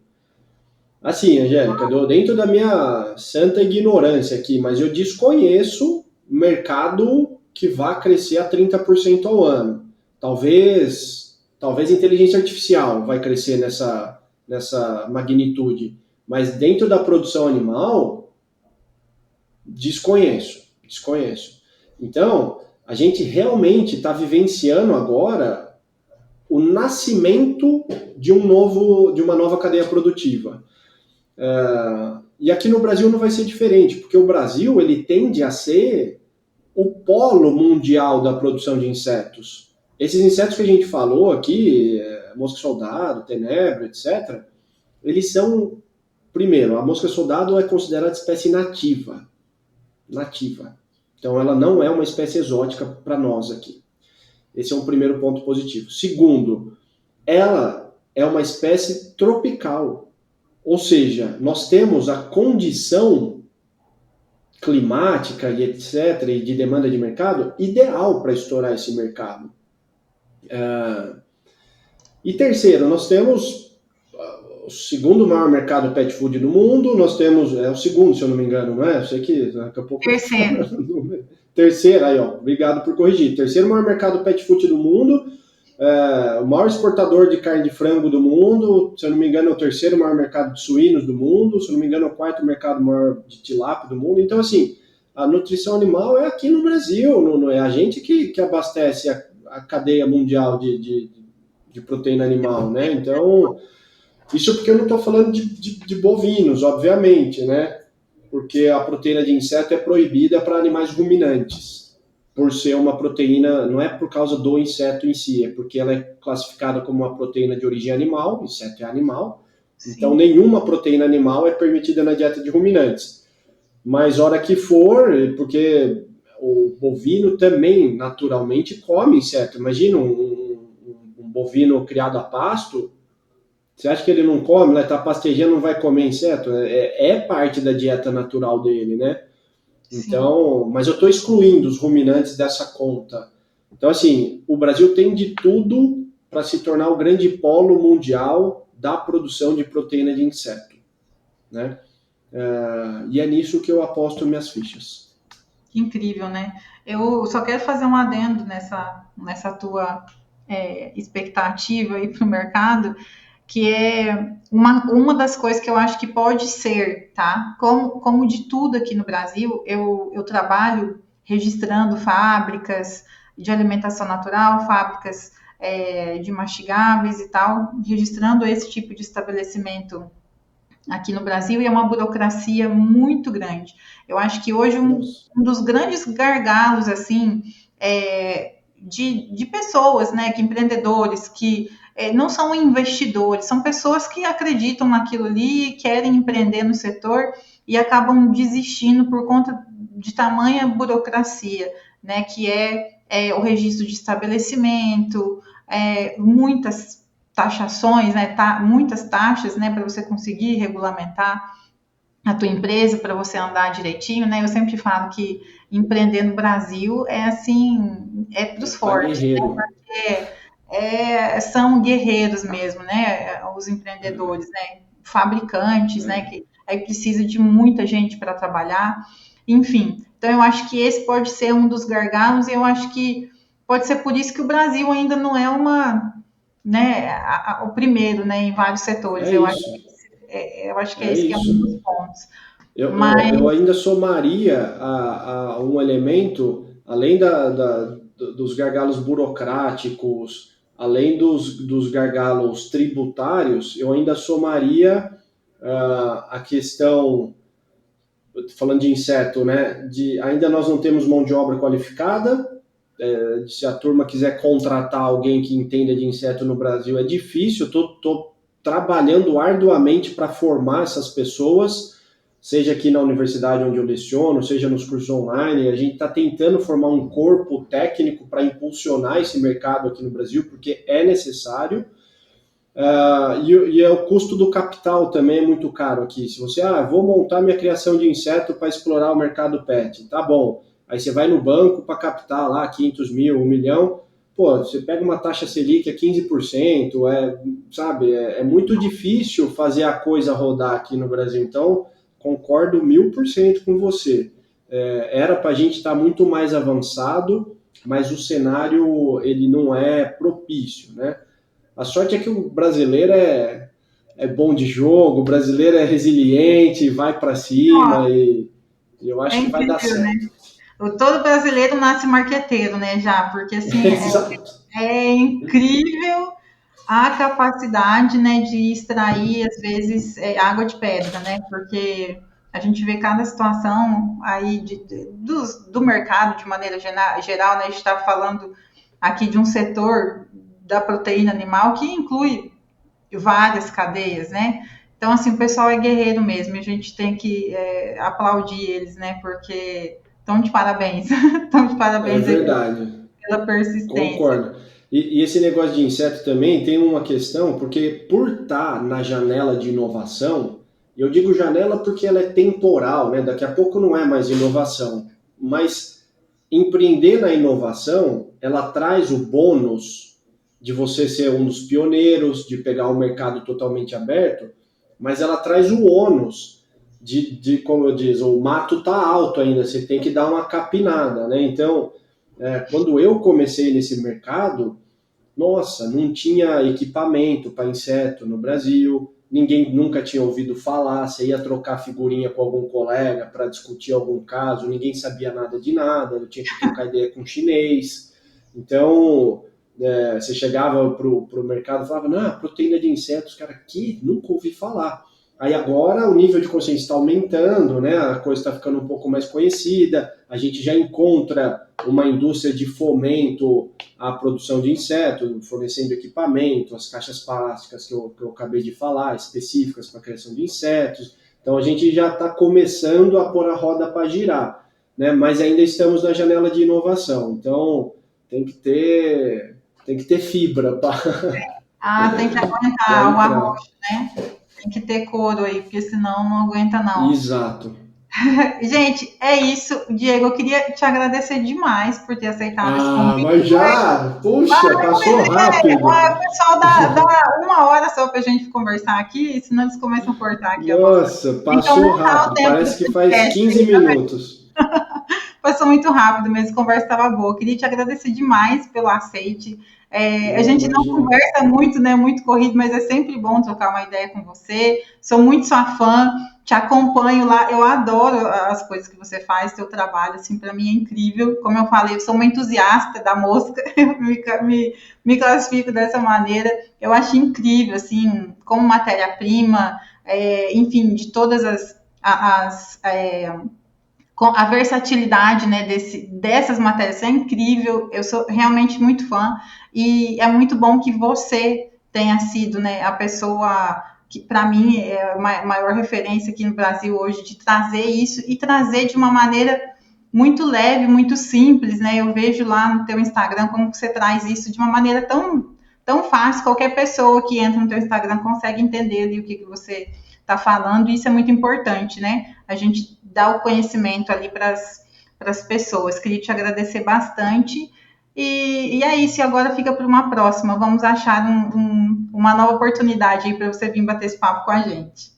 Assim, Angélica, dentro da minha santa ignorância aqui, mas eu desconheço mercado que vá crescer a 30% ao ano. Talvez inteligência artificial vai crescer nessa magnitude, mas dentro da produção animal, desconheço. Então, a gente realmente está vivenciando agora o nascimento de uma nova cadeia produtiva. E aqui no Brasil não vai ser diferente, porque o Brasil ele tende a ser o polo mundial da produção de insetos. Esses insetos que a gente falou aqui, mosca-soldado, tenebro, etc., eles são, primeiro, a mosca-soldado é considerada espécie nativa. Então ela não é uma espécie exótica para nós aqui. Esse é um primeiro ponto positivo. Segundo, ela é uma espécie tropical. Ou seja, nós temos a condição climática e etc., e de demanda de mercado, ideal para estourar esse mercado. E terceiro, nós temos o segundo maior mercado pet food do mundo, nós temos, o segundo, se eu não me engano, não é? Eu sei que daqui a pouco... Terceiro, aí ó, obrigado por corrigir. Terceiro maior mercado pet food do mundo, o maior exportador de carne de frango do mundo, se eu não me engano é o terceiro maior mercado de suínos do mundo, se eu não me engano é o quarto mercado maior de tilápia do mundo. Então, assim, a nutrição animal é aqui no Brasil, não é a gente que abastece a cadeia mundial de proteína animal, né? Então, isso porque eu não estou falando de bovinos, obviamente, né? Porque a proteína de inseto é proibida para animais ruminantes, por ser uma proteína, não é por causa do inseto em si, é porque ela é classificada como uma proteína de origem animal, inseto é animal, sim. Então nenhuma proteína animal é permitida na dieta de ruminantes. Mas hora que for, porque o bovino também naturalmente come inseto. Imagina um bovino criado a pasto, você acha que ele não come, ele está pastejando, não vai comer inseto? É parte da dieta natural dele, né? Então, sim. Mas eu estou excluindo os ruminantes dessa conta. Então, assim, o Brasil tem de tudo para se tornar o grande polo mundial da produção de proteína de inseto, né? E é nisso que eu aposto minhas fichas. Que incrível, né? Eu só quero fazer um adendo nessa tua expectativa aí para o mercado, que é uma das coisas que eu acho que pode ser, tá? Como de tudo aqui no Brasil, eu trabalho registrando fábricas de alimentação natural, fábricas de mastigáveis e tal, registrando esse tipo de estabelecimento aqui no Brasil, e é uma burocracia muito grande. Eu acho que hoje um dos grandes gargalos, assim, de pessoas, né, que empreendedores, que não são investidores, são pessoas que acreditam naquilo ali, querem empreender no setor e acabam desistindo por conta de tamanha burocracia, né, que é o registro de estabelecimento, muitas taxações, né, muitas taxas, né, para você conseguir regulamentar a tua empresa, para você andar direitinho, né? Eu sempre falo que empreender no Brasil é assim, para os fortes, né? Porque são guerreiros mesmo, né? Os empreendedores, né? Fabricantes, né? Que aí precisa de muita gente para trabalhar, enfim. Então eu acho que esse pode ser um dos gargalos, e eu acho que pode ser por isso que o Brasil ainda não é né, o primeiro, né, em vários setores. É isso, Eu acho que é é esse que é um dos isso. pontos. Eu Mas, ainda somaria a um elemento, além dos gargalos burocráticos, além dos gargalos tributários, eu ainda somaria a questão, falando de inseto, né? Ainda nós não temos mão de obra qualificada. Se a turma quiser contratar alguém que entenda de inseto no Brasil, é difícil. Estou trabalhando arduamente para formar essas pessoas, seja aqui na universidade onde eu leciono, seja nos cursos online. A gente está tentando formar um corpo técnico para impulsionar esse mercado aqui no Brasil, porque é necessário. O custo do capital também é muito caro aqui. Se você, vou montar minha criação de inseto para explorar o mercado pet, tá bom. Aí você vai no banco para captar lá 500 mil, 1 milhão, pô, você pega uma taxa Selic a 15%, sabe, é muito difícil fazer a coisa rodar aqui no Brasil. Então, concordo 1000% com você. Era para a gente estar muito mais avançado, mas o cenário ele não é propício, né? A sorte é que o brasileiro é bom de jogo, o brasileiro é resiliente, vai para cima ó, e eu é acho que vai dar incrível, né? certo. Todo brasileiro nasce marqueteiro, né, já, porque, assim, Exato. é incrível a capacidade, né, de extrair, às vezes, água de pedra, né, porque a gente vê cada situação aí do mercado de maneira geral, né, a gente está falando aqui de um setor da proteína animal que inclui várias cadeias, né, então, assim, o pessoal é guerreiro mesmo, e a gente tem que aplaudir eles, né, porque estão de parabéns, estão de É parabéns aí verdade, pela persistência. concordo. E esse negócio de inseto também tem uma questão, porque por estar na janela de inovação, eu digo janela porque ela é temporal, né? Daqui a pouco não é mais inovação, mas empreender na inovação, ela traz o bônus de você ser um dos pioneiros, de pegar um mercado totalmente aberto, mas ela traz o ônus como eu diz, o mato tá alto ainda, você tem que dar uma capinada, né? Então, quando eu comecei nesse mercado, nossa, não tinha equipamento para inseto no Brasil, ninguém nunca tinha ouvido falar, você ia trocar figurinha com algum colega para discutir algum caso, ninguém sabia nada de nada, eu tinha que trocar ideia com chinês. Então, você chegava para o mercado e falava, não, proteína de insetos, cara, que nunca ouvi falar. Aí agora o nível de consciência está aumentando, né? A coisa está ficando um pouco mais conhecida, a gente já encontra uma indústria de fomento à produção de insetos, fornecendo equipamento, as caixas plásticas que eu acabei de falar, específicas para a criação de insetos. Então a gente já está começando a pôr a roda para girar, né? Mas ainda estamos na janela de inovação. Então tem que ter fibra Tem que para aguentar o entrar. arroz, né? Tem que ter couro aí, porque senão não aguenta, não. Exato. Gente, é isso. Diego, eu queria te agradecer demais por ter aceitado esse convite. Mas já, puxa, passou O rápido. pessoal dá 1 hora só pra gente conversar aqui, senão eles começam a cortar aqui a nossa. Nossa, Então passou não tá o rápido. tempo do Parece que faz podcast 15 aí, tá vendo? minutos. Passou muito rápido mesmo, a conversa estava boa. Queria te agradecer demais pelo aceite. A Não, gente não imagina. conversa muito, né? Muito corrido, mas é sempre bom trocar uma ideia com você. Sou muito sua fã, te acompanho lá. Eu adoro as coisas que você faz, seu trabalho, assim, para mim é incrível. Como eu falei, eu sou uma entusiasta da mosca, eu me classifico dessa maneira. Eu acho incrível, assim, como matéria-prima, enfim, de todas a versatilidade, né, dessas matérias é incrível, eu sou realmente muito fã, e é muito bom que você tenha sido, né, a pessoa que, para mim, é a maior referência aqui no Brasil hoje, de trazer isso, e trazer de uma maneira muito leve, muito simples, né, eu vejo lá no teu Instagram como você traz isso de uma maneira tão fácil, qualquer pessoa que entra no teu Instagram consegue entender ali o que você está falando, e isso é muito importante, né, a gente dar o conhecimento ali para as pessoas. Queria te agradecer bastante. E é isso, e agora fica para uma próxima. Vamos achar uma nova oportunidade aí para você vir bater esse papo com a gente.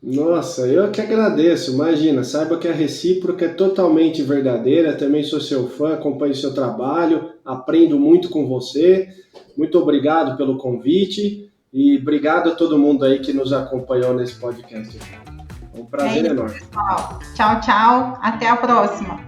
Nossa, eu que agradeço, imagina, saiba que a recíproca é totalmente verdadeira, também sou seu fã, acompanho seu trabalho, aprendo muito com você, muito obrigado pelo convite e obrigado a todo mundo aí que nos acompanhou nesse podcast. É um prazer enorme. Pessoal. Tchau, tchau, até a próxima.